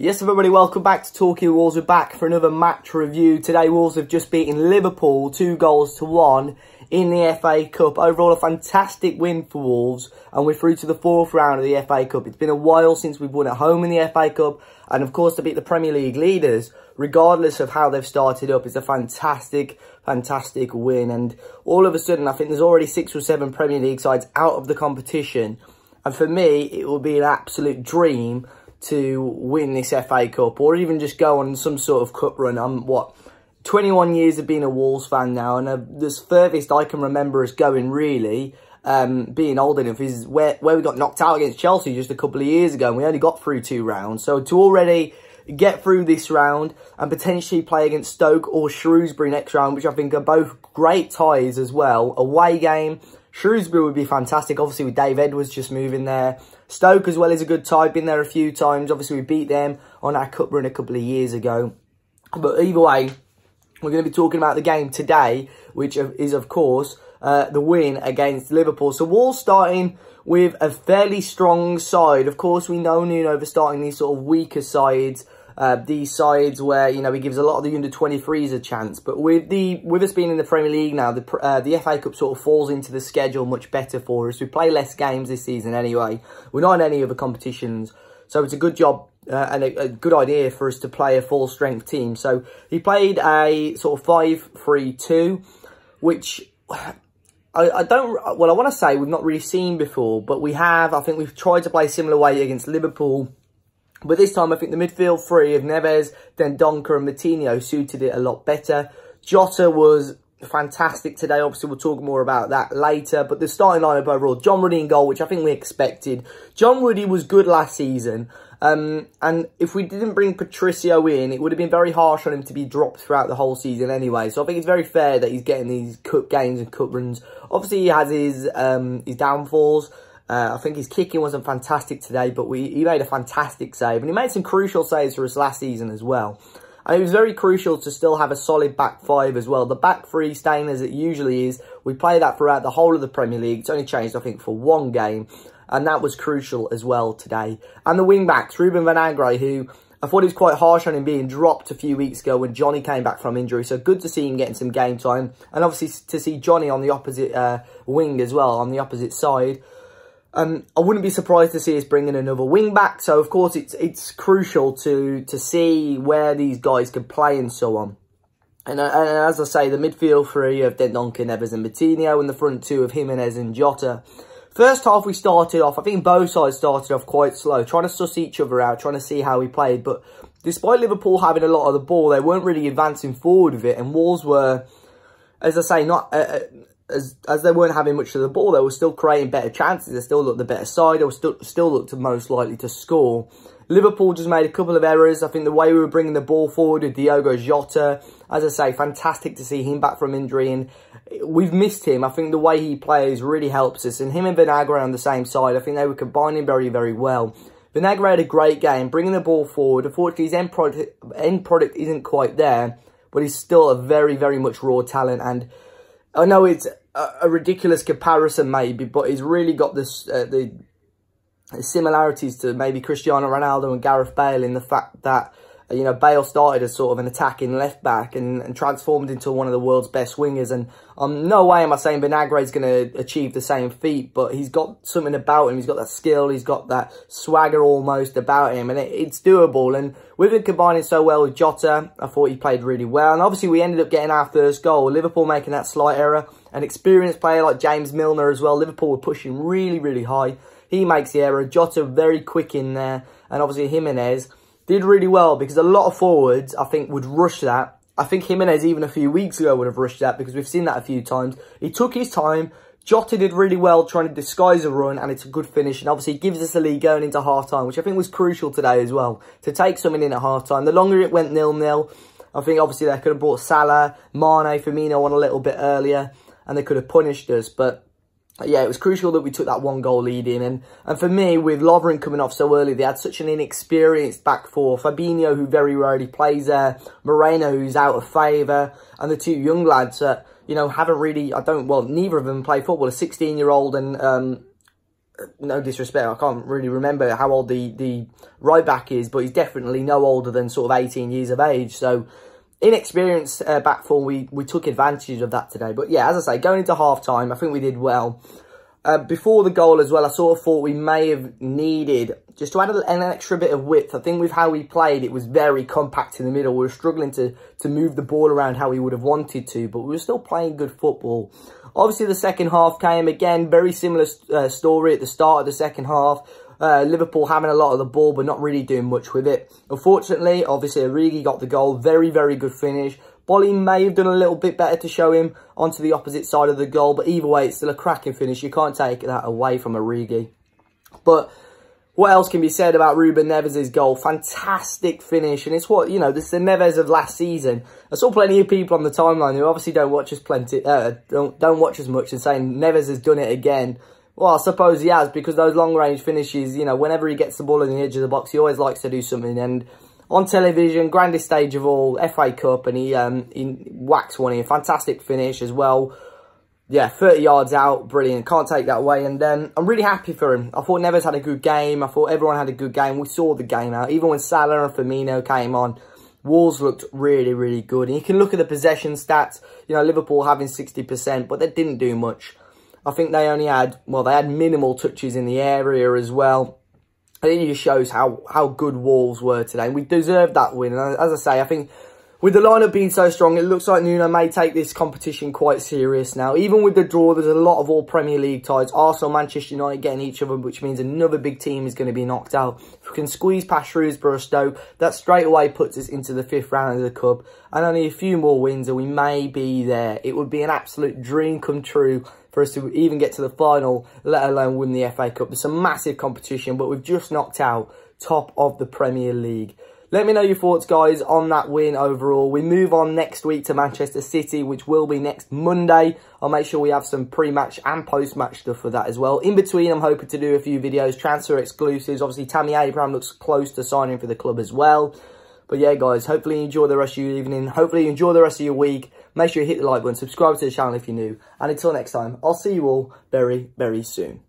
Yes, everybody, welcome back to Talking Wolves. We're back for another match review. Today, Wolves have just beaten Liverpool 2-1 in the FA Cup. Overall, a fantastic win for Wolves, and we're through to the fourth round of the FA Cup. It's been a while since we've won at home in the FA Cup, and of course, to beat the Premier League leaders, regardless of how they've started up, is a fantastic win. And all of a sudden, I think there's already 6 or 7 Premier League sides out of the competition, and for me, it will be an absolute dream to win this FA Cup, or even just go on some sort of cup run. I'm 21 years of being a Wolves fan now, and the furthest I can remember us going, really, being old enough, is where we got knocked out against Chelsea just a couple of years ago, and we only got through 2 rounds. So to already get through this round and potentially play against Stoke or Shrewsbury next round, which I think are both great ties as well, away game. Shrewsbury would be fantastic, obviously, with Dave Edwards just moving there. Stoke as well is a good tie, been there a few times. Obviously, we beat them on our cup run a couple of years ago. But either way, we're going to be talking about the game today, which is, of course, the win against Liverpool. So Wolves starting with a fairly strong side. Of course, we know Nuno for starting these sort of weaker sides. These sides where, you know, he gives a lot of the under-23s a chance. But with us being in the Premier League now, the FA Cup sort of falls into the schedule much better for us. We play less games this season anyway. We're not in any other competitions. So it's a good job and a good idea for us to play a full-strength team. So he played a sort of 5-3-2, which I want to say we've not really seen before. But we have. I think we've tried to play a similar way against Liverpool. But this time, I think the midfield three of Neves, Dendoncker and Moutinho suited it a lot better. Jota was fantastic today. Obviously, we'll talk more about that later. But the starting lineup overall, John Ruddy in goal, which I think we expected. John Ruddy was good last season. And if we didn't bring Patricio in, it would have been very harsh on him to be dropped throughout the whole season anyway. So I think it's very fair that he's getting these cup games and cup runs. Obviously, he has his downfalls. I think his kicking wasn't fantastic today, but he made a fantastic save. And he made some crucial saves for us last season as well. And it was very crucial to still have a solid back 5 as well. The back 3 staying as it usually is. We play that throughout the whole of the Premier League. It's only changed, I think, for 1 game. And that was crucial as well today. And the wing-backs, Ruben who I thought it was quite harsh on him being dropped a few weeks ago when Johnny came back from injury. So good to see him getting some game time. And obviously to see Johnny on the opposite wing as well, on the opposite side. I wouldn't be surprised to see us bring in another wing back. So, of course, it's crucial to see where these guys can play and so on. And as I say, the midfield 3 of Dendoncker, Neves and Moutinho, and the front 2 of Jimenez and Jota. First half, we started off, I think both sides started off quite slow, trying to suss each other out, trying to see how we played. But despite Liverpool having a lot of the ball, they weren't really advancing forward with it. And Wolves were, as I say, not... As they weren't having much of the ball, they were still creating better chances. They still looked the better side. They were still looked most likely to score. Liverpool just made a couple of errors. I think the way we were bringing the ball forward with Diogo Jota, as I say, fantastic to see him back from injury. And we've missed him. I think the way he plays really helps us. And him and Vinagre on the same side, I think they were combining very, very well. Vinagre had a great game, bringing the ball forward. Unfortunately, his end product isn't quite there, but he's still a very, very much raw talent. And I know it's a ridiculous comparison maybe, but he's really got this the similarities to maybe Cristiano Ronaldo and Gareth Bale in the fact that, you know, Bale started as sort of an attacking left back and transformed into one of the world's best wingers. And no way am I saying Vinagre is going to achieve the same feat, but he's got something about him. He's got that skill. He's got that swagger almost about him, and it's doable. And with him combining so well with Jota, I thought he played really well. And obviously we ended up getting our first goal. Liverpool making that slight error. An experienced player like James Milner as well. Liverpool were pushing really, really high. He makes the error. Jota very quick in there. And obviously Jimenez did really well, because a lot of forwards, I think, would rush that. I think Jimenez, even a few weeks ago, would have rushed that, because we've seen that a few times. He took his time. Jota did really well trying to disguise a run, and it's a good finish. And obviously, it gives us the lead going into half-time, which I think was crucial today as well, to take something in at half-time. The longer it went 0-0, I think, obviously, they could have brought Salah, Mane, Firmino on a little bit earlier, and they could have punished us. But yeah, it was crucial that we took that 1-goal lead in. And for me, with Lovren coming off so early, they had such an inexperienced back 4. Fabinho, who very rarely plays there. Moreno, who's out of favour. And the 2 young lads that, you know, haven't really... neither of them play football. A 16-year-old and no disrespect, I can't really remember how old the right back is, but he's definitely no older than sort of 18 years of age. So inexperienced back four, we took advantage of that today. But yeah, as I say, going into half-time, I think we did well. Before the goal as well, I sort of thought we may have needed just to add an extra bit of width. I think with how we played, it was very compact in the middle. We were struggling to move the ball around how we would have wanted to, but we were still playing good football. Obviously, the second half came again, very similar story at the start of the second half. Liverpool having a lot of the ball, but not really doing much with it. Unfortunately, obviously, Origi got the goal. Very, very good finish. Bolly may have done a little bit better to show him onto the opposite side of the goal, but either way, it's still a cracking finish. You can't take that away from Origi. But what else can be said about Ruben Neves' goal? Fantastic finish, and it's what, you know, this is the Neves of last season. I saw plenty of people on the timeline who obviously don't watch us don't watch as much and saying Neves has done it again. Well, I suppose he has, because those long-range finishes, you know, whenever he gets the ball on the edge of the box, he always likes to do something. And on television, grandest stage of all, FA Cup, and he whacks one here. Fantastic finish as well. Yeah, 30 yards out, brilliant. Can't take that away. And I'm really happy for him. I thought Neves had a good game. I thought everyone had a good game. We saw the game out. Even when Salah and Firmino came on, Wolves looked really, really good. And you can look at the possession stats. You know, Liverpool having 60%, but they didn't do much. I think they only had, well, they had minimal touches in the area as well. I think it just shows how good Wolves were today. And we deserved that win. And as I say, I think with the lineup being so strong, it looks like Nuno may take this competition quite serious now. Even with the draw, there's a lot of all Premier League ties. Arsenal, Manchester United getting each other, which means another big team is going to be knocked out. If we can squeeze past Shrewsbury, Stoke, that straight away puts us into the 5th round of the Cup. And only a few more wins and we may be there. It would be an absolute dream come true for us to even get to the final, let alone win the FA Cup. It's a massive competition, but we've just knocked out top of the Premier League. Let me know your thoughts, guys, on that win overall. We move on next week to Manchester City, which will be next Monday. I'll make sure we have some pre-match and post-match stuff for that as well. In between, I'm hoping to do a few videos, transfer exclusives. Obviously, Tammy Abraham looks close to signing for the club as well. But yeah, guys, hopefully you enjoy the rest of your evening. Hopefully you enjoy the rest of your week. Make sure you hit the like button, subscribe to the channel if you're new. And until next time, I'll see you all very, very soon.